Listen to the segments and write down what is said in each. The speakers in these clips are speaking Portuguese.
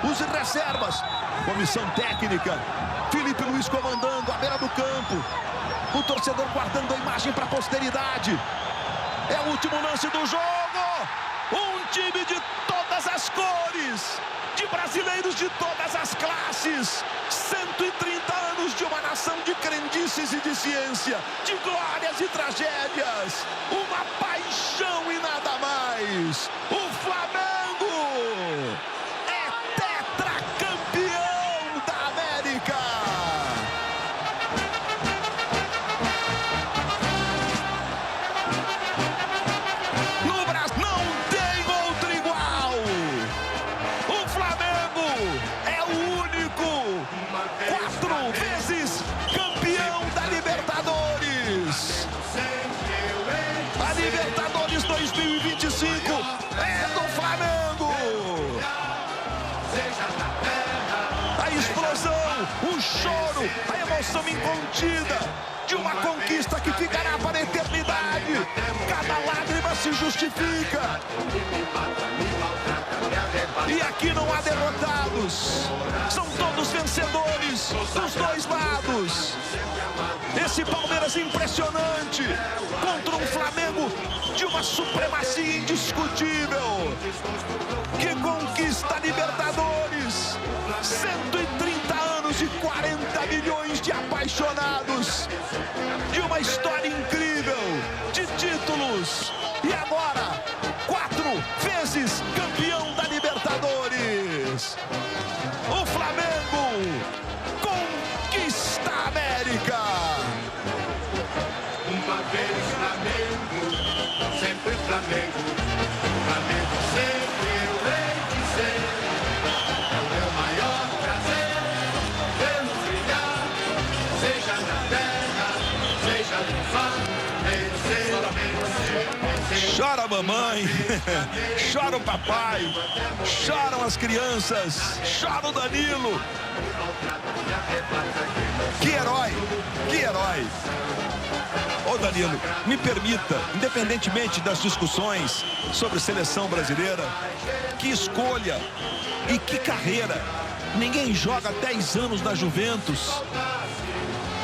os reservas. Comissão técnica, Felipe Luiz comandando à beira do campo. O torcedor guardando a imagem para a posteridade. É o último lance do jogo. Um time de todas as cores, de brasileiros de todas as classes. 130 anos de uma nação de crendices e de ciência, de glórias e tragédias. Uma paixão e nada mais. O Flamengo é tetracampeão da América. No Brasil não tem outro igual. O Flamengo é o único 4 vezes campeão da Libertadores. A Libertadores 2025 é do Flamengo. A explosão, o choro, a emoção incontida de uma conquista que ficará para a eternidade. Cada lágrima se justifica. E aqui não há derrotados. São todos vencedores dos dois lados. Esse Palmeiras impressionante contra um Flamengo de uma supremacia indiscutível, que conquista a Libertadores. 130 anos e 40 milhões de apaixonados, de uma história incrível, de títulos. E agora, 4 vezes campeão da Libertadores. O Flamengo conquista a América. Uma vez Flamengo, sempre Flamengo. Flamengo sempre eu hei de ser. É o meu maior prazer vê-lo brilhar, seja na terra, seja no mar. Chora a mamãe, chora o papai, choram as crianças, chora o Danilo. Que herói, que herói. Ô Danilo, me permita, independentemente das discussões sobre seleção brasileira, que escolha e que carreira. Ninguém joga 10 anos na Juventus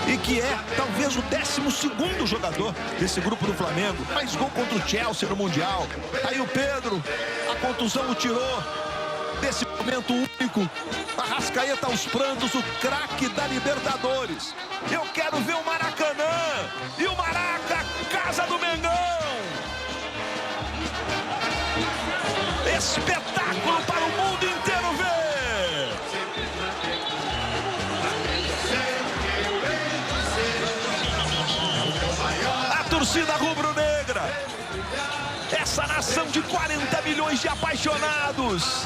e que é talvez o 12º jogador desse grupo do Flamengo. Faz gol contra o Chelsea no Mundial. Aí o Pedro, a contusão o tirou desse momento único. Arrascaeta aos prantos, o craque da Libertadores. Eu quero ver o Maracanã e o Maraca, casa do Mengão. Espetáculo para o mundo inteiro ver. Torcida rubro-negra, essa nação de 40 milhões de apaixonados,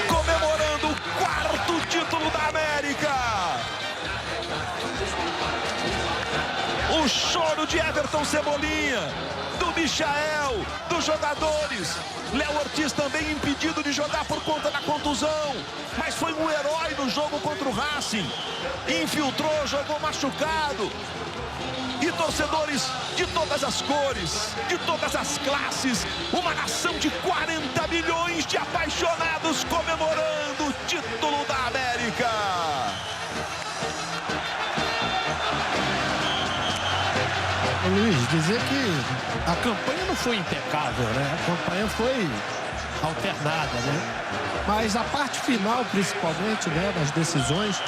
comemorando o 4º título da América. O choro de Everton Cebolinha, do Michael, dos jogadores. Léo Ortiz também impedido de jogar por conta da contusão, mas foi um herói no jogo contra o Racing. Infiltrou, jogou machucado. E torcedores de todas as cores, de todas as classes. Uma nação de 40 milhões de apaixonados comemorando o título da América. Luiz, dizer que a campanha não foi impecável, né? A campanha foi alternada, né? Mas a parte final, principalmente, né, das decisões,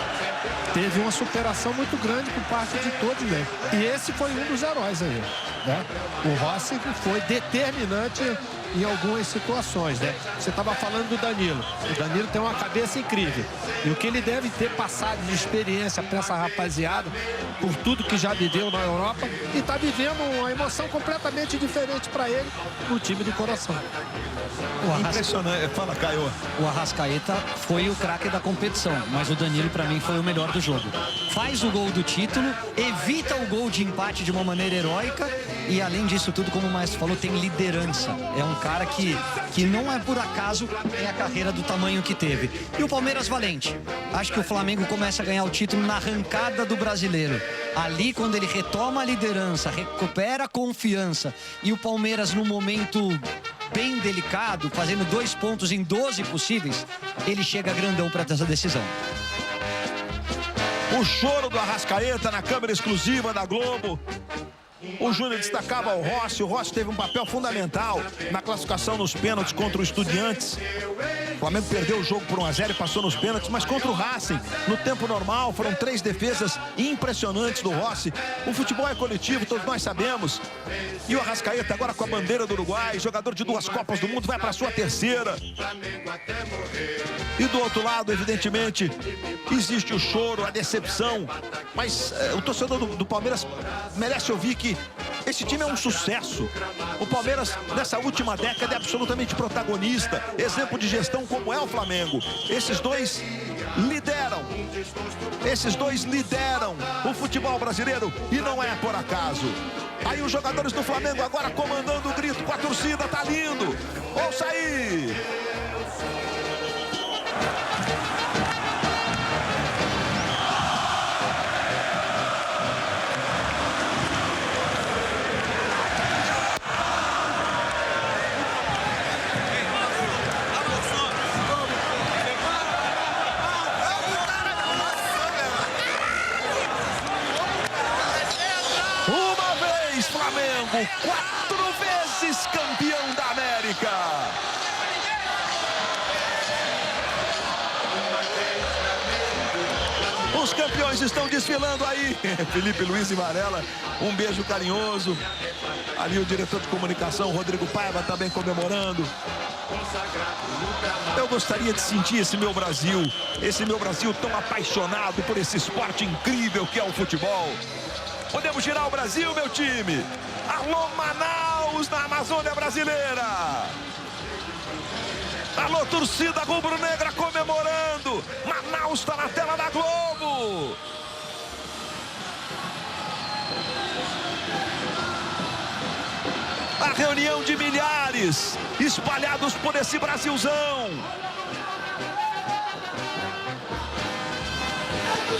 teve uma superação muito grande por parte de todos, né? E esse foi um dos heróis aí, né? O Rossi foi determinante em algumas situações, né? Você estava falando do Danilo. O Danilo tem uma cabeça incrível. E o que ele deve ter passado de experiência para essa rapaziada, por tudo que já viveu na Europa, e está vivendo uma emoção completamente diferente para ele no time do coração. Impressionante. Fala, Caio. O Arrascaeta foi o craque da competição, mas o Danilo, para mim, foi o melhor do jogo. Faz o gol do título, evita o gol de empate de uma maneira heróica e, além disso tudo, como o Maestro falou, tem liderança. É um cara que não é por acaso tem a carreira do tamanho que teve. E o Palmeiras valente. Acho que o Flamengo começa a ganhar o título na arrancada do Brasileiro. Ali, quando ele retoma a liderança, recupera a confiança, e o Palmeiras, no momento bem delicado, fazendo 2 pontos em 12 possíveis, ele chega grandão para essa decisão. O choro do Arrascaeta na câmera exclusiva da Globo. O Júnior destacava o Rossi teve um papel fundamental na classificação nos pênaltis contra o Estudiantes. O Flamengo perdeu o jogo por 1-0 e passou nos pênaltis, mas contra o Racing, no tempo normal, foram 3 defesas impressionantes do Rossi. O futebol é coletivo, todos nós sabemos. E o Arrascaeta agora com a bandeira do Uruguai, jogador de 2 Copas do Mundo, vai para a sua 3ª. E do outro lado, evidentemente, existe o choro, a decepção, mas o torcedor do Palmeiras merece ouvir que esse time é um sucesso. O Palmeiras, nessa última década, é absolutamente protagonista, exemplo de gestão como é o Flamengo. Esses dois lideram o futebol brasileiro e não é por acaso. Aí os jogadores do Flamengo agora comandando o grito com a torcida, tá lindo. Ouça aí! Flamengo, 4 vezes campeão da América. Os campeões estão desfilando aí. Felipe Luiz e Varela, um beijo carinhoso. Ali o diretor de comunicação, Rodrigo Paiva, também comemorando. Eu gostaria de sentir esse meu Brasil tão apaixonado por esse esporte incrível que é o futebol. Podemos girar o Brasil, meu time. Alô, Manaus, na Amazônia brasileira. Alô, torcida rubro-negra comemorando. Manaus está na tela da Globo. A reunião de milhares espalhados por esse Brasilzão.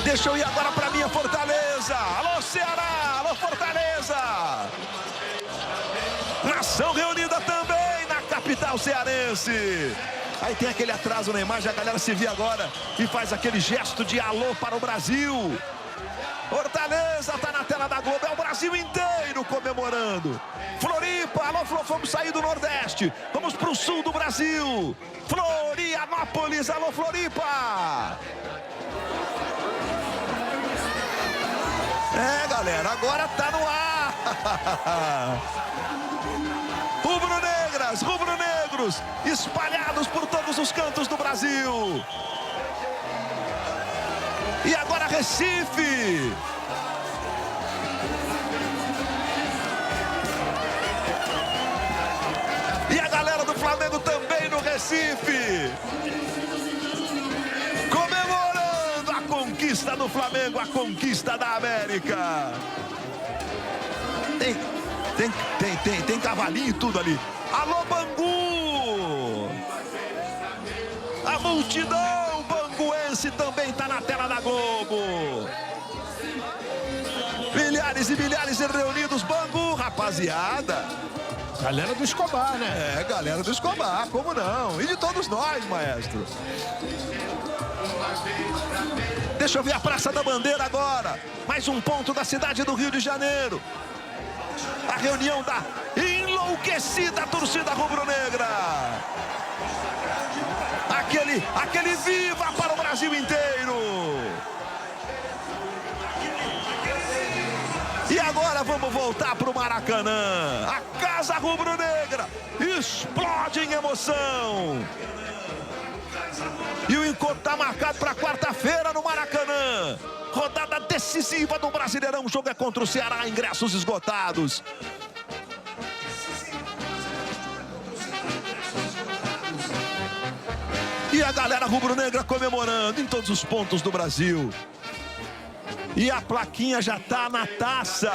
Deixa eu ir agora para minha Fortaleza. Alô, Ceará. Alô, Fortaleza. Nação reunida também na capital cearense. Aí tem aquele atraso na imagem, a galera se vê agora e faz aquele gesto de alô para o Brasil. Fortaleza tá na tela da Globo, é o Brasil inteiro comemorando. Floripa, alô, vamos sair do Nordeste, vamos pro sul do Brasil. Florianópolis, alô, Floripa. É, galera, agora tá no ar. Rubro-negros, espalhados por todos os cantos do Brasil. E agora Recife. E a galera do Flamengo também no Recife. Comemorando a conquista do Flamengo, a conquista da América. Tem cavalinho e tudo ali. Alô, Bangu! A multidão banguense também está na tela da Globo. Milhares e milhares reunidos. Bangu, rapaziada. Galera do Escobar, né? É, galera do Escobar, como não? E de todos nós, maestro. Deixa eu ver a Praça da Bandeira agora. Mais um ponto da cidade do Rio de Janeiro. A reunião da enlouquecida torcida rubro-negra. Aquele viva para o Brasil inteiro. E agora vamos voltar para o Maracanã. A Casa Rubro-Negra explode em emoção. E o encontro está marcado para quarta-feira no Maracanã. Rodada decisiva do Brasileirão. O jogo é contra o Ceará, ingressos esgotados. E a galera rubro-negra comemorando em todos os pontos do Brasil. E a plaquinha já tá na taça.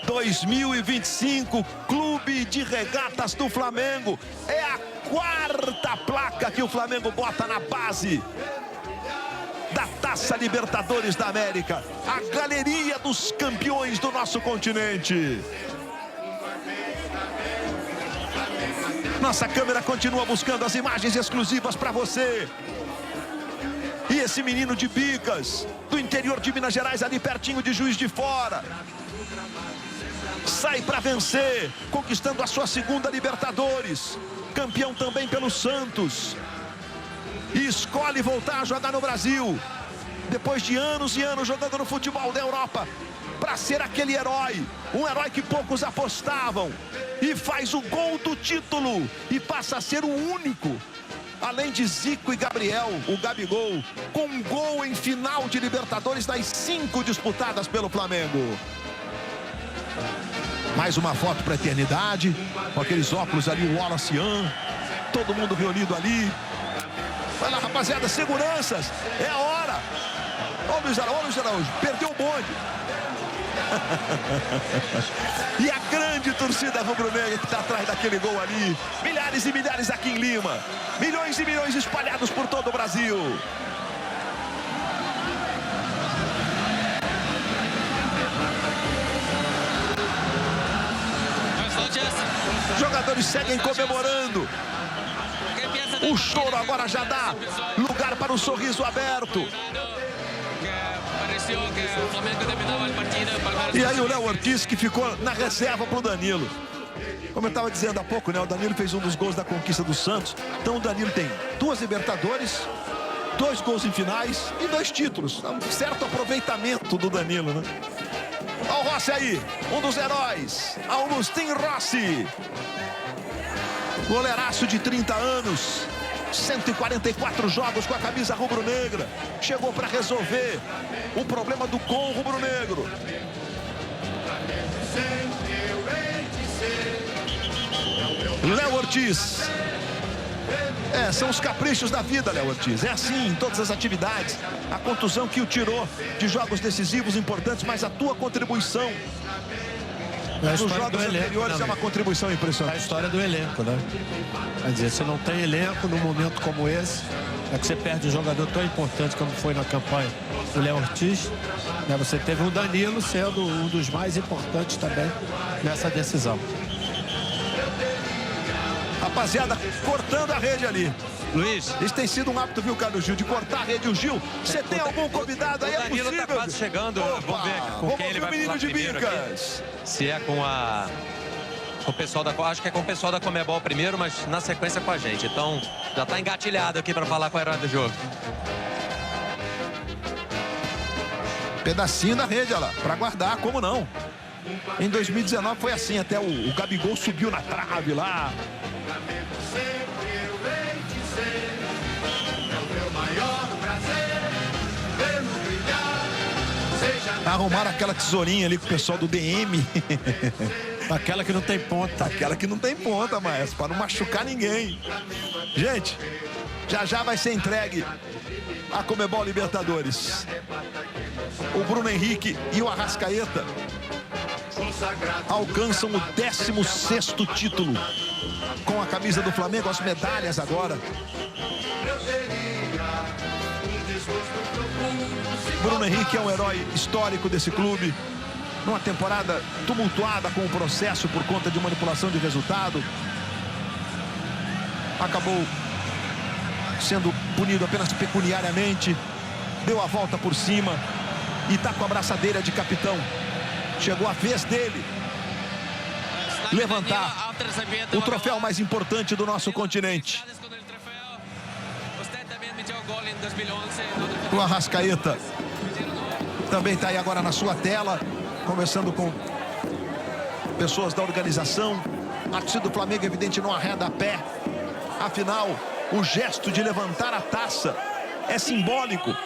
2025, Clube de Regatas do Flamengo. É a 4ª placa que o Flamengo bota na base da Taça Libertadores da América. A galeria dos campeões do nosso continente. Nossa câmera continua buscando as imagens exclusivas para você. E esse menino de Bicas, do interior de Minas Gerais, ali pertinho de Juiz de Fora, sai para vencer, conquistando a sua segunda Libertadores. Campeão também pelo Santos. E escolhe voltar a jogar no Brasil. Depois de anos e anos jogando no futebol da Europa, para ser aquele herói. Um herói que poucos apostavam. E faz o gol do título. E passa a ser o único, além de Zico e Gabriel, o Gabigol, com um gol em final de Libertadores das 5 disputadas pelo Flamengo. Mais uma foto para a eternidade, com aqueles óculos ali, o Wallace Ian, todo mundo reunido ali. Vai lá, rapaziada, seguranças, é a hora. Ó o Luiz Araújo, perdeu o bonde. E a grande torcida rubro-negra que está atrás daquele gol ali. Milhares e milhares aqui em Lima. Milhões e milhões espalhados por todo o Brasil. Jogadores seguem comemorando. O choro agora já dá lugar para um sorriso aberto. E aí o Léo Ortiz, que ficou na reserva para o Danilo. Como eu estava dizendo há pouco, né? O Danilo fez um dos gols da conquista do Santos. Então o Danilo tem 2 Libertadores, 2 gols em finais e 2 títulos. Um certo aproveitamento do Danilo, né? Olha o Rossi aí, um dos heróis, Augustin Rossi. Goleiraço de 30 anos, 144 jogos com a camisa rubro-negra. Chegou para resolver o problema do com rubro-negro. Léo Ortiz. São os caprichos da vida, Léo Ortiz. É assim em todas as atividades. A contusão que o tirou de jogos decisivos importantes, mas a tua contribuição nos jogos anteriores é uma contribuição impressionante. É a história do elenco, né? Quer dizer, se não tem elenco num momento como esse, é que você perde um jogador tão importante como foi na campanha do Léo Ortiz. Né? Você teve o Danilo sendo um dos mais importantes também nessa decisão. Rapaziada, cortando a rede ali. Luiz, isso tem sido um hábito, viu, Carlos Gil, de cortar a rede. O Gil, você tem algum convidado aí? O Danilo possível? tá quase chegando. Opa, vamos ver com quem ele vai falar primeiro aqui. Se é com o pessoal da... Acho que é com o pessoal da Comebol primeiro, mas na sequência com a gente. Então, já tá engatilhado aqui para falar com o herói do jogo. Pedacinho da rede, olha lá, para guardar, como não? Em 2019 foi assim, até o Gabigol subiu na trave lá. Arrumaram aquela tesourinha ali com o pessoal do DM. Aquela que não tem ponta. Aquela que não tem ponta, maestro, para não machucar ninguém. Gente, já vai ser entregue a Comebol Libertadores. O Bruno Henrique e o Arrascaeta alcançam o 16º título com a camisa do Flamengo, as medalhas agora. Bruno Henrique é um herói histórico desse clube. Numa temporada tumultuada com o processo por conta de manipulação de resultado, acabou sendo punido apenas pecuniariamente. Deu a volta por cima e está com a braçadeira de capitão. Chegou a vez dele levantar o troféu mais importante do nosso continente. O Arrascaeta também está aí agora na sua tela, conversando com pessoas da organização. A torcida do Flamengo, evidente, não arreda a pé. Afinal, o gesto de levantar a taça é simbólico.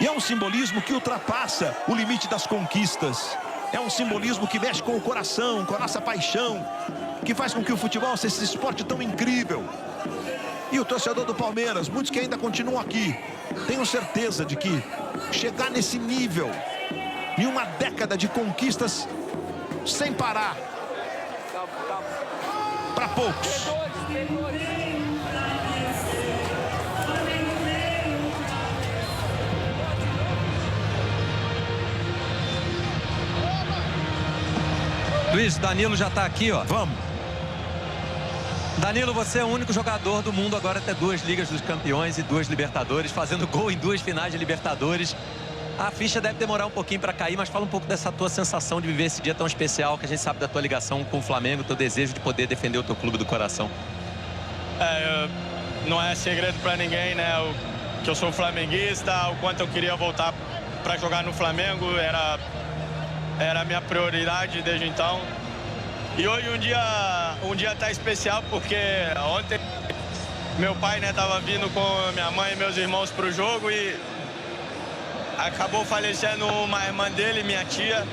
E é um simbolismo que ultrapassa o limite das conquistas. É um simbolismo que mexe com o coração, com a nossa paixão, que faz com que o futebol seja esse esporte tão incrível. E o torcedor do Palmeiras, muitos que ainda continuam aqui, tenho certeza de que chegar nesse nível, em uma década de conquistas sem parar, para poucos. Luiz, Danilo já tá aqui, ó. Vamos. Danilo, você é o único jogador do mundo agora a ter 2 Ligas dos Campeões e 2 Libertadores, fazendo gol em 2 finais de Libertadores. A ficha deve demorar um pouquinho para cair, mas fala um pouco dessa tua sensação de viver esse dia tão especial, que a gente sabe da tua ligação com o Flamengo, teu desejo de poder defender o teu clube do coração. Não é segredo para ninguém, né? Que eu sou flamenguista, o quanto eu queria voltar para jogar no Flamengo, era a minha prioridade desde então. E hoje um dia tá especial porque ontem meu pai, né, tava vindo com minha mãe e meus irmãos pro jogo e acabou falecendo uma irmã dele, minha tia,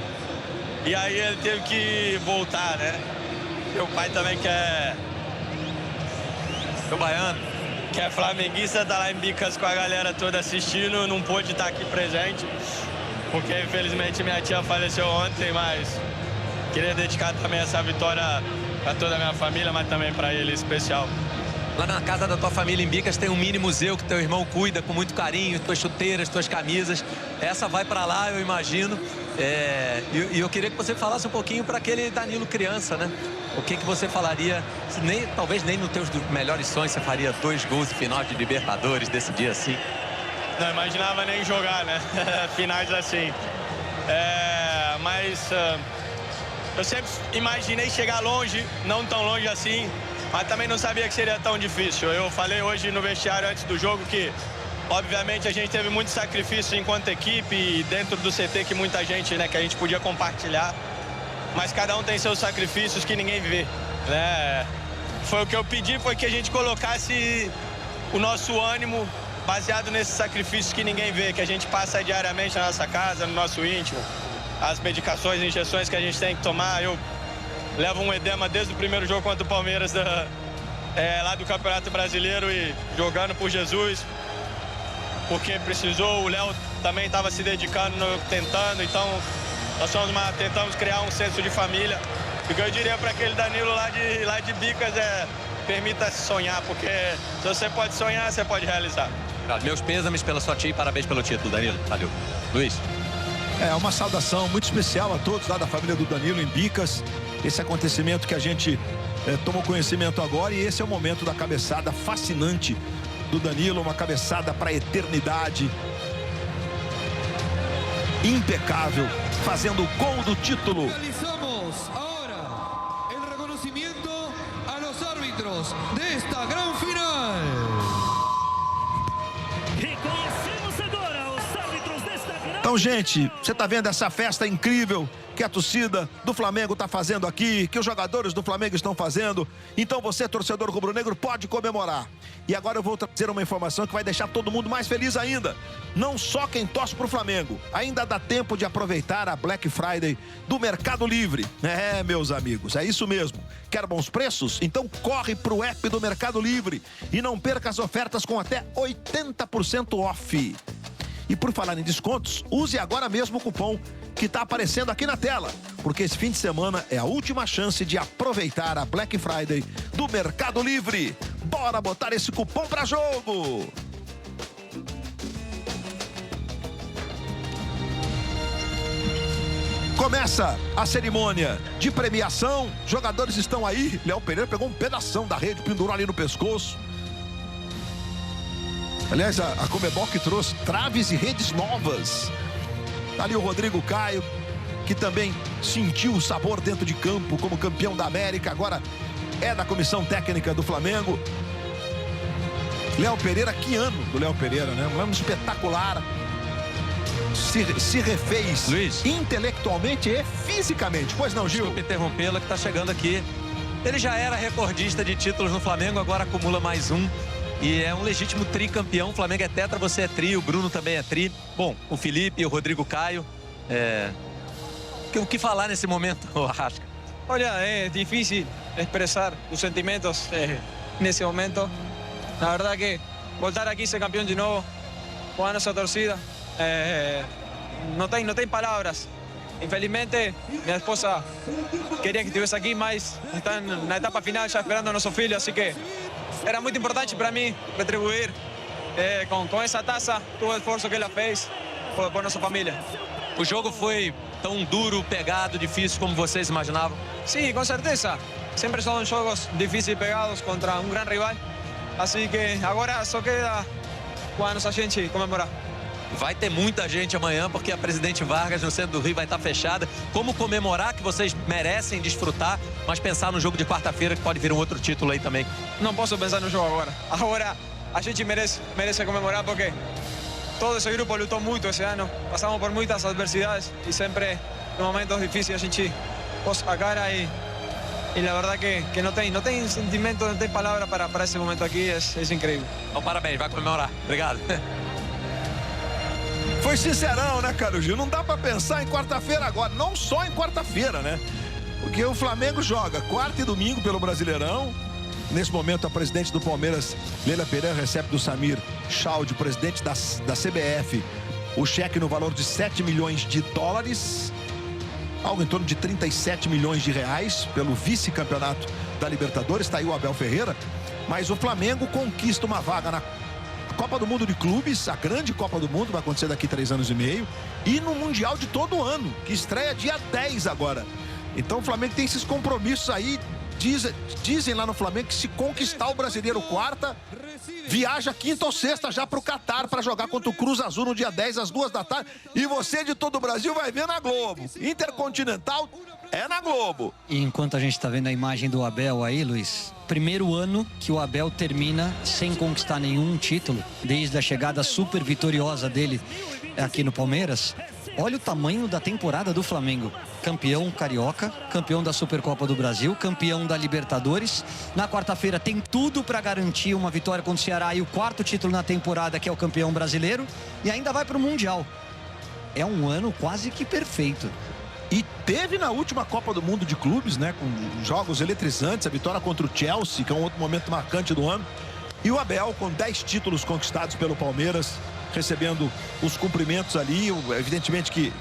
e aí ele teve que voltar, né? Meu pai também Meu baiano, que é flamenguista, tá lá em Bicas com a galera toda assistindo, não pôde estar aqui presente, porque infelizmente minha tia faleceu ontem, mas queria dedicar também essa vitória para toda a minha família, mas também para ele especial. lá na casa da tua família em Bicas tem um mini museu que teu irmão cuida com muito carinho, tuas chuteiras, tuas camisas. Essa vai para lá, eu imagino. E eu queria que você falasse um pouquinho para aquele Danilo criança, né? O que você falaria, talvez nem nos teus melhores sonhos você faria 2 gols de final de Libertadores desse dia assim? Não imaginava nem jogar, né? Finais assim. Mas eu sempre imaginei chegar longe, não tão longe assim, mas também não sabia que seria tão difícil. Eu falei hoje no vestiário antes do jogo que, obviamente, a gente teve muito sacrifício enquanto equipe e dentro do CT que muita gente, né, que a gente podia compartilhar. Mas cada um tem seus sacrifícios que ninguém vê, né? Foi o que eu pedi, foi que a gente colocasse o nosso ânimo baseado nesses sacrifícios que ninguém vê, que a gente passa diariamente na nossa casa, no nosso íntimo. As medicações, injeções que a gente tem que tomar. Eu levo um edema desde o primeiro jogo contra o Palmeiras lá do Campeonato Brasileiro e jogando por Jesus, porque precisou. O Léo também estava se dedicando, tentando, então nós tentamos criar um senso de família. O que eu diria para aquele Danilo lá de Bicas permita-se sonhar, porque se você pode sonhar, você pode realizar. Meus pêsames pela sua tia e parabéns pelo título, Danilo. Valeu. Luiz. Uma saudação muito especial a todos lá da família do Danilo em Bicas. Esse acontecimento que a gente tomou conhecimento agora, e esse é o momento da cabeçada fascinante do Danilo, uma cabeçada para a eternidade. Impecável, fazendo o gol do título. Realizamos agora o reconhecimento a los árbitros desta gran final. Reconhecemos agora os árbitros desta grande... Então, gente, você tá vendo essa festa incrível que a torcida do Flamengo está fazendo aqui, que os jogadores do Flamengo estão fazendo. Então você, torcedor rubro-negro, pode comemorar. E agora eu vou trazer uma informação que vai deixar todo mundo mais feliz ainda. Não só quem torce pro Flamengo. Ainda dá tempo de aproveitar a Black Friday do Mercado Livre. Meus amigos, é isso mesmo. Quer bons preços? Então corre pro app do Mercado Livre e não perca as ofertas com até 80% off. E por falar em descontos, use agora mesmo o cupom que está aparecendo aqui na tela, porque esse fim de semana é a última chance de aproveitar a Black Friday do Mercado Livre. Bora botar esse cupom para jogo! Começa a cerimônia de premiação. Jogadores estão aí. Léo Pereira pegou um pedação da rede, pendurou ali no pescoço. Aliás, a Conmebol que trouxe traves e redes novas. Tá ali o Rodrigo Caio, que também sentiu o sabor dentro de campo como campeão da América. Agora é da comissão técnica do Flamengo. Léo Pereira, que ano do Léo Pereira, né? Um ano espetacular. Se refez, Luiz, intelectualmente e fisicamente. Pois não, Gil? Desculpa interrompê-la, que tá chegando aqui. Ele já era recordista de títulos no Flamengo, agora acumula mais um. E é um legítimo tricampeão. O Flamengo é tetra, você é tri, o Bruno também é tri. Bom, o Felipe, o Rodrigo Caio. O que falar nesse momento, Arrasca? Olha, é difícil expressar os sentimentos nesse momento. Na verdade que voltar aqui e ser campeão de novo com a nossa torcida, não tem palavras. Infelizmente, minha esposa queria que estivesse aqui, mas está na etapa final já esperando nosso filho, assim que era muito importante para mim retribuir com essa taça todo o esforço que ela fez por nossa família. O jogo foi tão duro, pegado, difícil como vocês imaginavam? Sim, com certeza. siempre son juegos difíciles pegados contra un gran rival. Así que agora só queda a gente comemorar. Vai ter muita gente amanhã, porque a Presidente Vargas no centro do Rio vai estar fechada. Como comemorar que vocês merecem desfrutar, mas pensar no jogo de quarta-feira que pode vir um outro título aí também. Não posso pensar no jogo agora. Agora a gente merece comemorar porque todo esse grupo lutou muito esse ano. Passamos por muitas adversidades e sempre em momentos difíceis a gente pôs a cara e la verdad que não tem sentimento, não tem palavra para esse momento aqui. É incrível. Então, parabéns, vai comemorar. Obrigado. Foi sincerão, né, Carlos Gil? Não dá pra pensar em quarta-feira agora. Não só em quarta-feira, né? Porque o Flamengo joga quarta e domingo pelo Brasileirão. Nesse momento, a presidente do Palmeiras, Leila Pereira, recebe do Samir Chaldi, presidente da CBF, o cheque no valor de 7 milhões de dólares, algo em torno de 37 milhões de reais, pelo vice-campeonato da Libertadores. Está aí o Abel Ferreira. Mas o Flamengo conquista uma vaga na Copa do Mundo de Clubes, a grande Copa do Mundo, vai acontecer daqui 3 anos e meio, e no Mundial de todo ano, que estreia dia 10 agora. Então o Flamengo tem esses compromissos aí. Dizem lá no Flamengo que se conquistar o Brasileiro quarta, viaja quinta ou sexta já para o Catar para jogar contra o Cruz Azul no dia 10 às 2 da tarde. E você de todo o Brasil vai ver na Globo. Intercontinental é na Globo. E enquanto a gente está vendo a imagem do Abel aí, Luiz, primeiro ano que o Abel termina sem conquistar nenhum título, desde a chegada super vitoriosa dele aqui no Palmeiras. Olha o tamanho da temporada do Flamengo. Campeão carioca, campeão da Supercopa do Brasil, campeão da Libertadores. Na quarta-feira tem tudo para garantir uma vitória contra o Ceará e o 4º título na temporada, que é o campeão brasileiro. E ainda vai para o Mundial. É um ano quase que perfeito. E teve na última Copa do Mundo de Clubes, né, com jogos eletrizantes, a vitória contra o Chelsea, que é um outro momento marcante do ano. E o Abel, com 10 títulos conquistados pelo Palmeiras, recebendo os cumprimentos ali. Evidentemente que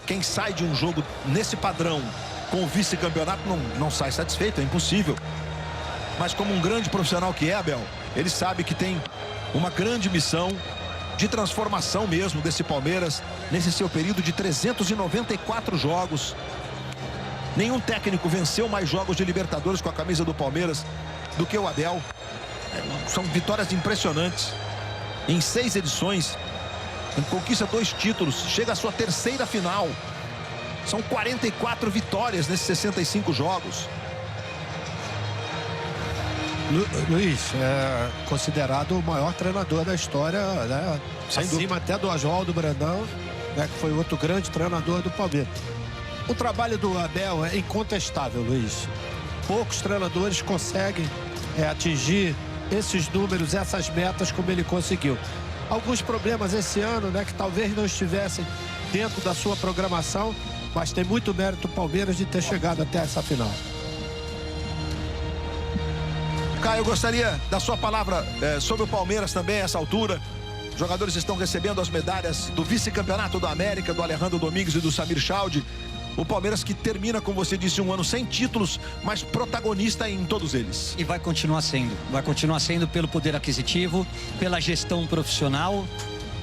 quem sai de um jogo nesse padrão com o vice-campeonato não sai satisfeito, é impossível. Mas como um grande profissional que é, Abel, ele sabe que tem uma grande missão de transformação mesmo desse Palmeiras nesse seu período de 394 jogos. Nenhum técnico venceu mais jogos de Libertadores com a camisa do Palmeiras do que o Abel. São vitórias impressionantes. Em 6 edições, conquista 2 títulos, chega à sua 3ª final. São 44 vitórias nesses 65 jogos. Luiz, é considerado o maior treinador da história, né? Acima até do Oswaldo Brandão, né? Que foi outro grande treinador do Palmeiras. O trabalho do Abel é incontestável, Luiz. Poucos treinadores conseguem atingir esses números, essas metas como ele conseguiu. Alguns problemas esse ano, né, que talvez não estivessem dentro da sua programação, mas tem muito mérito o Palmeiras de ter chegado até essa final. Caio, eu gostaria da sua palavra sobre o Palmeiras também, a essa altura. Os jogadores estão recebendo as medalhas do vice-campeonato da América, do Alejandro Domingues e do Samir Chaldi. O Palmeiras que termina, como você disse, um ano sem títulos, mas protagonista em todos eles. E vai continuar sendo pelo poder aquisitivo, pela gestão profissional,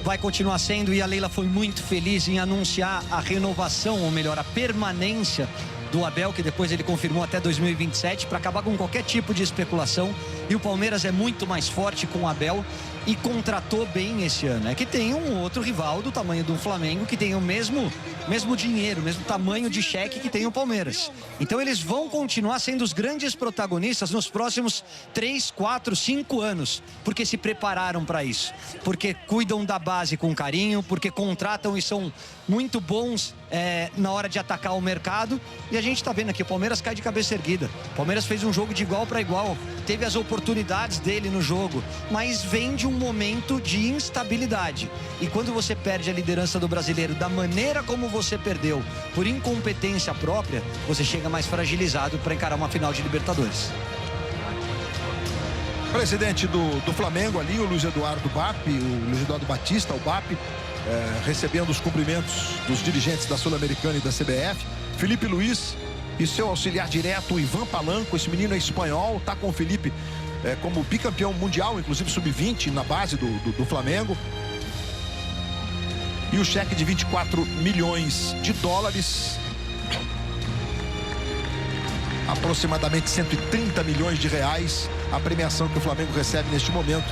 vai continuar sendo, e a Leila foi muito feliz em anunciar a renovação, ou melhor, a permanência do Abel, que depois ele confirmou até 2027, para acabar com qualquer tipo de especulação. E o Palmeiras é muito mais forte com o Abel e contratou bem esse ano. É que tem um outro rival do tamanho do Flamengo que tem o mesmo dinheiro, o mesmo tamanho de cheque que tem o Palmeiras. Então eles vão continuar sendo os grandes protagonistas nos próximos 3, 4, 5 anos, porque se prepararam para isso, porque cuidam da base com carinho, porque contratam e são muito bons na hora de atacar o mercado. E a gente está vendo aqui, o Palmeiras cai de cabeça erguida. O Palmeiras fez um jogo de igual para igual, teve as oportunidades dele no jogo, mas vem de um momento de instabilidade. E quando você perde a liderança do brasileiro da maneira como você perdeu, por incompetência própria, você chega mais fragilizado para encarar uma final de Libertadores. Presidente do Flamengo ali, o Luiz Eduardo Batista, o BAP, recebendo os cumprimentos dos dirigentes da Sul-Americana e da CBF. Felipe Luiz e seu auxiliar direto, Ivan Palanco. Esse menino é espanhol, tá com o Felipe como bicampeão mundial, inclusive sub-20 na base do Flamengo. E o cheque de 24 milhões de dólares aproximadamente 130 milhões de reais, a premiação que o Flamengo recebe neste momento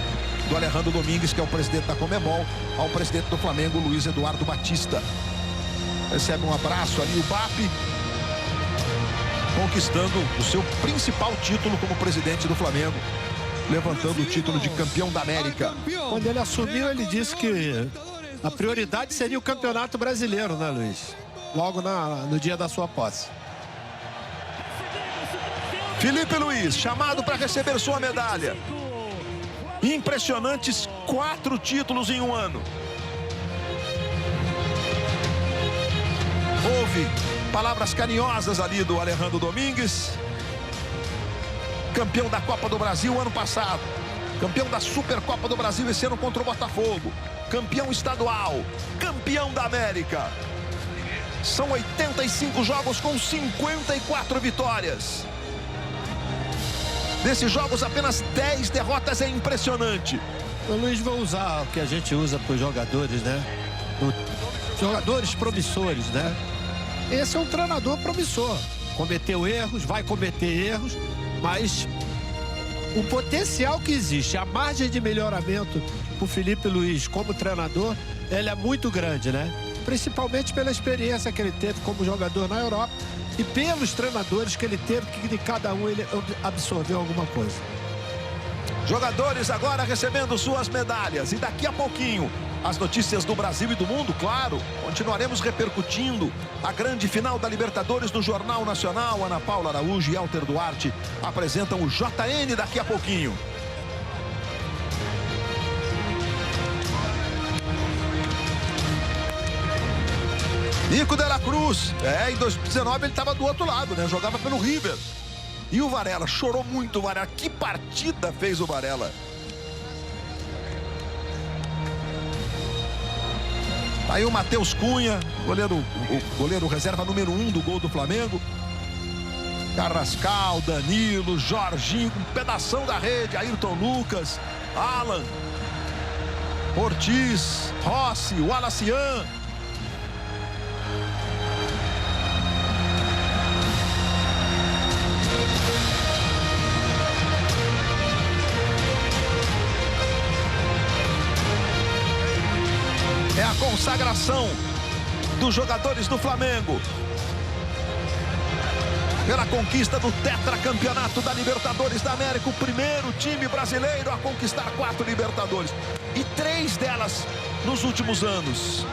do Alejandro Domingues, que é o presidente da Conmebol, ao presidente do Flamengo, Luiz Eduardo Batista. Recebe um abraço ali o BAP, conquistando o seu principal título como presidente do Flamengo, levantando o título de campeão da América. Quando ele assumiu, ele disse que a prioridade seria o Campeonato Brasileiro, né, Luiz? Logo no dia da sua posse. Felipe Luiz, chamado para receber sua medalha. Impressionantes 4 títulos em um ano. Houve palavras carinhosas ali do Alejandro Domingues. Campeão da Copa do Brasil ano passado. Campeão da Supercopa do Brasil esse ano contra o Botafogo. Campeão estadual. Campeão da América. São 85 jogos com 54 vitórias. Desses jogos, apenas 10 derrotas. É impressionante. O Luiz vai usar o que a gente usa para os jogadores, né? Jogadores promissores, né? Esse é um treinador promissor. Cometeu erros, vai cometer erros, mas o potencial que existe, a margem de melhoramento para o Felipe Luiz como treinador, ela é muito grande, né? Principalmente pela experiência que ele teve como jogador na Europa e pelos treinadores que ele teve, que de cada um ele absorveu alguma coisa. Jogadores agora recebendo suas medalhas. E daqui a pouquinho, as notícias do Brasil e do mundo, claro. Continuaremos repercutindo a grande final da Libertadores no Jornal Nacional. Ana Paula Araújo e Elter Duarte apresentam o JN daqui a pouquinho. Nico de la Cruz, em 2019 ele estava do outro lado, né? Jogava pelo River. E o Varela, chorou muito o Varela. Que partida fez o Varela? Aí o Matheus Cunha, o goleiro reserva número 1 do gol do Flamengo. Carrascal, Danilo, Jorginho, um pedação da rede. Ayrton Lucas, Alan, Ortiz, Rossi, Wallacian. É a consagração dos jogadores do Flamengo pela conquista do tetracampeonato da Libertadores da América. O primeiro time brasileiro a conquistar 4 Libertadores. E 3 delas nos últimos anos.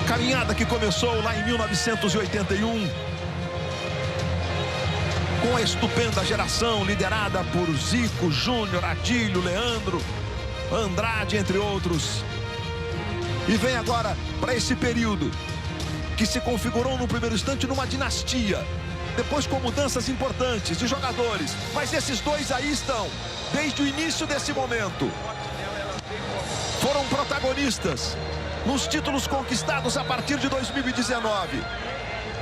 Caminhada que começou lá em 1981. Com a estupenda geração liderada por Zico, Júnior, Adílio, Leandro, Andrade, entre outros. E vem agora para esse período que se configurou no primeiro instante numa dinastia. Depois com mudanças importantes de jogadores. Mas esses 2 aí estão desde o início desse momento. Foram protagonistas nos títulos conquistados a partir de 2019.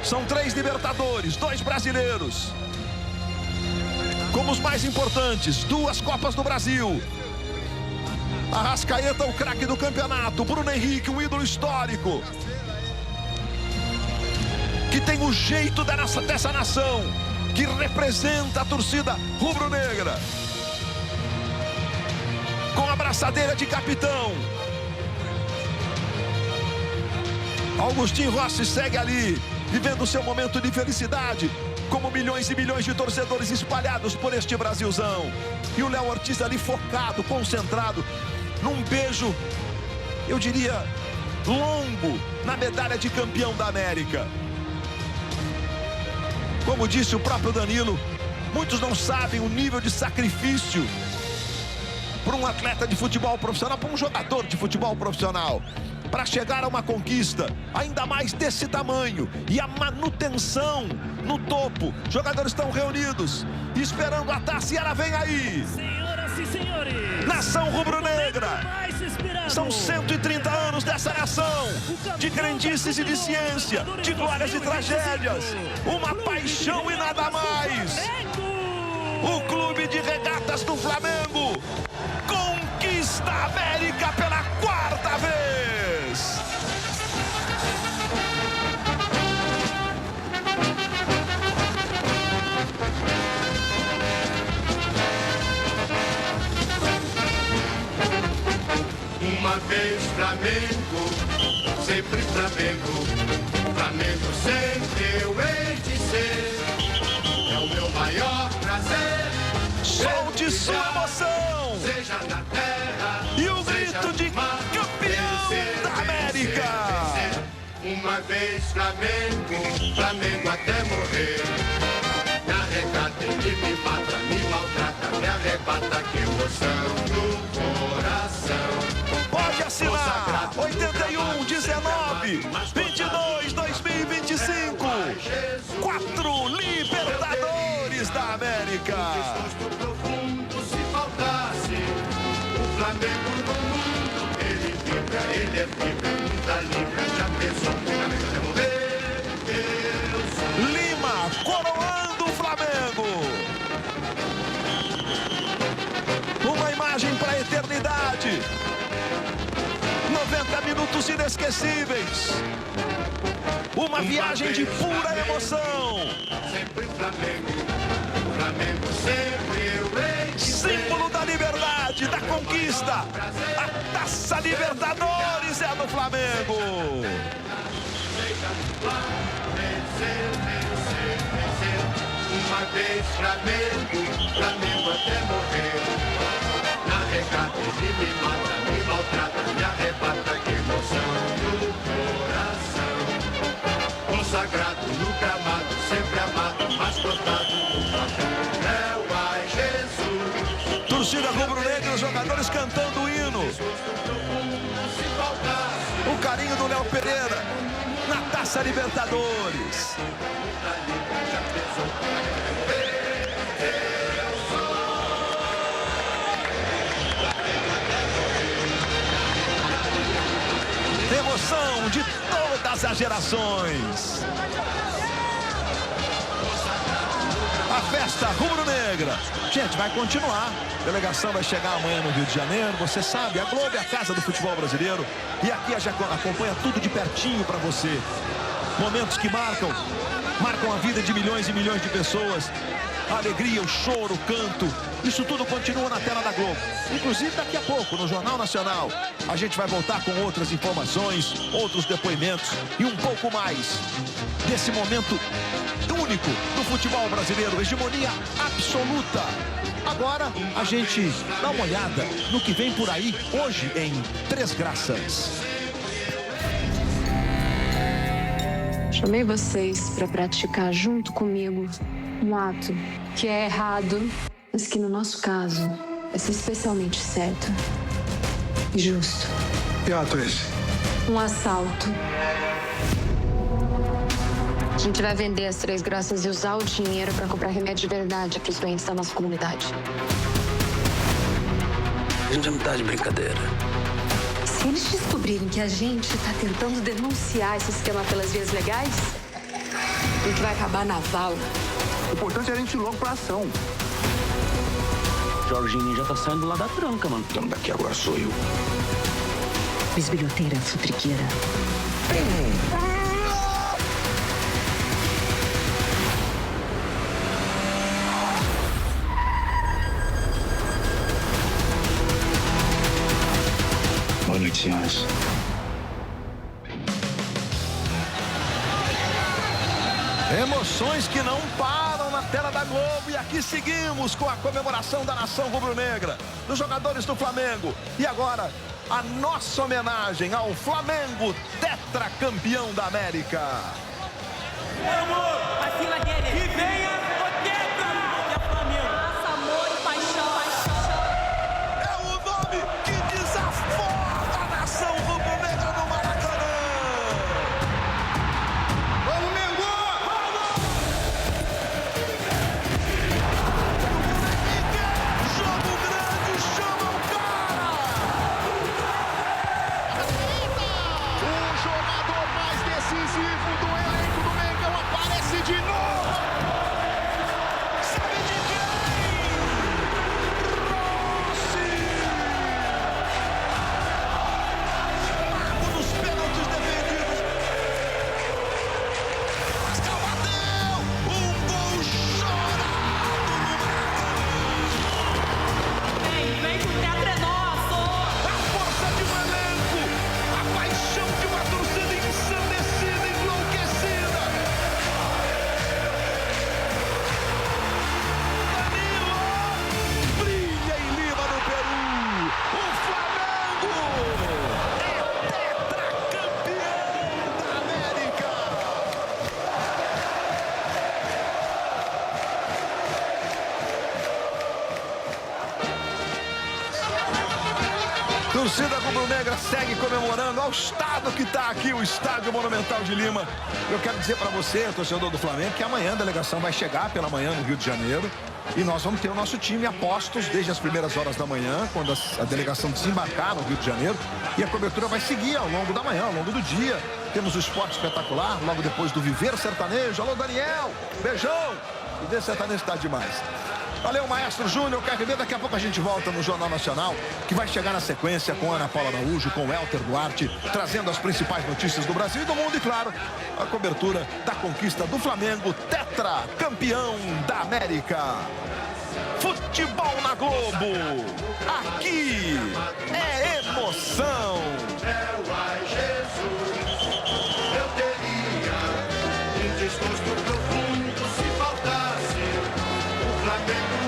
São 3 Libertadores, 2 brasileiros. Como os mais importantes, 2 Copas do Brasil. Arrascaeta, o craque do campeonato. Bruno Henrique, um ídolo histórico. Que tem o jeito dessa nação. Que representa a torcida rubro-negra. Com a braçadeira de capitão. Augustinho Rossi segue ali, vivendo seu momento de felicidade. Como milhões e milhões de torcedores espalhados por este Brasilzão. E o Léo Ortiz ali focado, concentrado. Num beijo, eu diria, longo na medalha de campeão da América. Como disse o próprio Danilo, muitos não sabem o nível de sacrifício para um atleta de futebol profissional, para um jogador de futebol profissional, para chegar a uma conquista, ainda mais desse tamanho, e a manutenção no topo. Jogadores estão reunidos, esperando a taça, e ela vem aí. Senhoras e senhores, Nação rubro-negra. São 130 anos dessa nação, de crendices e de ciência, de glórias e tragédias, uma paixão e nada mais. O Clube de Regatas do Flamengo conquista a América pela 4ª vez. vez Flamengo, sempre Flamengo. Flamengo sempre eu hei de ser. É o meu maior prazer. Solte sua emoção! Seja na terra e o grito de campeão da América! Uma vez Flamengo, Flamengo até morrer. Me arrecata, ele me mata, me maltrata, me arrebata, que emoção no coração. Pode assinar! 81, 19, 22, 2025. 4 Libertadores da América. Se faltasse o Flamengo no mundo, ele fica, ele é fica, muita liga, já pensou que Flamengo até morrer. Lima coroando o Flamengo. Uma imagem para a eternidade. 90 minutos inesquecíveis. Uma viagem de pura emoção. Sempre Flamengo, Flamengo sempre eu hei de ser. Símbolo da liberdade, da conquista. A Taça Libertadores é do Flamengo. Uma vez Flamengo, Flamengo até morrer. Na regata ele me mata, me maltrata, me arrebata, que emoção no coração. Consagrado no gramado, sempre amado, mas cortado no papel. Ai Jesus. Torcida rubro-negra, os jogadores cantando o hino. O carinho do Léo Pereira na Taça Libertadores. Emoção de todas as gerações. A festa rubro-negra. Gente, vai continuar. A delegação vai chegar amanhã no Rio de Janeiro. Você sabe, a Globo é a casa do futebol brasileiro. E aqui a gente acompanha tudo de pertinho para você. Momentos que marcam a vida de milhões e milhões de pessoas. A alegria, o choro, o canto. Isso tudo continua na tela da Globo. Inclusive daqui a pouco, no Jornal Nacional, a gente vai voltar com outras informações, outros depoimentos e um pouco mais desse momento único do futebol brasileiro. Hegemonia absoluta. Agora a gente dá uma olhada no que vem por aí hoje em Três Graças. Chamei vocês para praticar junto comigo um ato que é errado, mas que no nosso caso vai ser especialmente certo e justo. Que ato é esse? Um assalto. A gente vai vender as Três Graças e usar o dinheiro para comprar remédio de verdade para os doentes da nossa comunidade. A gente não tá de brincadeira. Se eles descobrirem que a gente está tentando denunciar esse esquema pelas vias legais, a gente vai acabar na vala. O importante é a gente ir logo pra ação. Jorginho já tá saindo lá da tranca, mano. Então daqui agora sou eu. Bisbilhoteira, futriqueira. Boa noite, senhoras. Emoções que não param na tela da Globo. E aqui seguimos com a comemoração da nação rubro-negra, dos jogadores do Flamengo. E agora, a nossa homenagem ao Flamengo, tetracampeão da América. Amor, acima dele. Que venha o tetra! Que é Flamengo. Nossa, amor e paixão. É o nome que desafoga a nação rubro-negra no Maracanã. Vamos, Mengo! Jogo grande, chama o cara! O jogador mais decisivo do elenco do Mengão aparece de novo! Torcida rubro-negra segue comemorando ao estado que está aqui, o Estádio Monumental de Lima. Eu quero dizer para você, torcedor do Flamengo, que amanhã a delegação vai chegar pela manhã no Rio de Janeiro. E nós vamos ter o nosso time a postos desde as primeiras horas da manhã, quando a delegação desembarcar no Rio de Janeiro. E a cobertura vai seguir ao longo da manhã, ao longo do dia. Temos o Esporte Espetacular, logo depois do Viver Sertanejo. Alô, Daniel! Beijão! Viver Sertanejo está demais. Valeu, Maestro Júnior, KRB. Daqui a pouco a gente volta no Jornal Nacional, que vai chegar na sequência com Ana Paula Araújo, com Elter Duarte, trazendo as principais notícias do Brasil e do mundo. E, claro, a cobertura da conquista do Flamengo, tetra campeão da América. Futebol na Globo. Aqui é emoção. Eu teria um desgosto profundo se faltasse o Flamengo.